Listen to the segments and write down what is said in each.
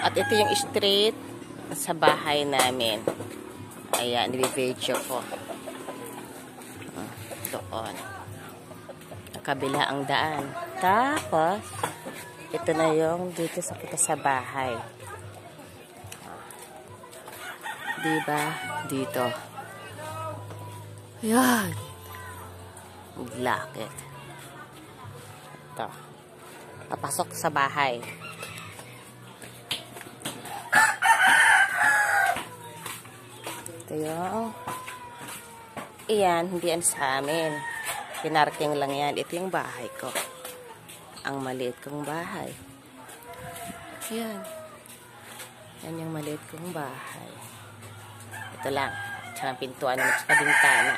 At ito yung street sa bahay namin. Ayan, i-video ko. Doon. Kabila ang daan. Tapos, ito na yung dito sa kita sa bahay. Diba? Dito. Ayan. Lakit. Ito. Papasok sa bahay. Ito yung iyan, hindi yan sa amin. Pinarking lang yan. Ito yung bahay ko. Ang maliit kong bahay. Ayan. Yan yung maliit kong bahay. Ito lang. Tsaka pintuan at tsaka bintana.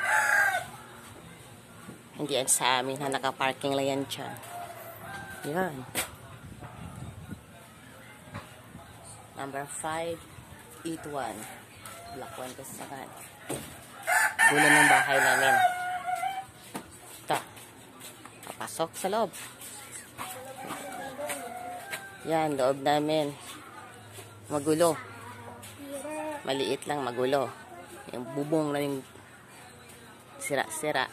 Hindi yan sa amin. Nakaparking lang yan dyan. Yan. Number 581. Block 1 Kasagan. Gulo ng bahay namin. Ito. Papasok sa loob. Yan, loob namin. Magulo. Maliit lang, magulo. Yung bubong na yung sira-sira.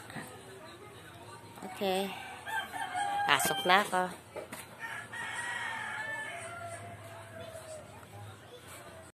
Okay. Pasok na ako.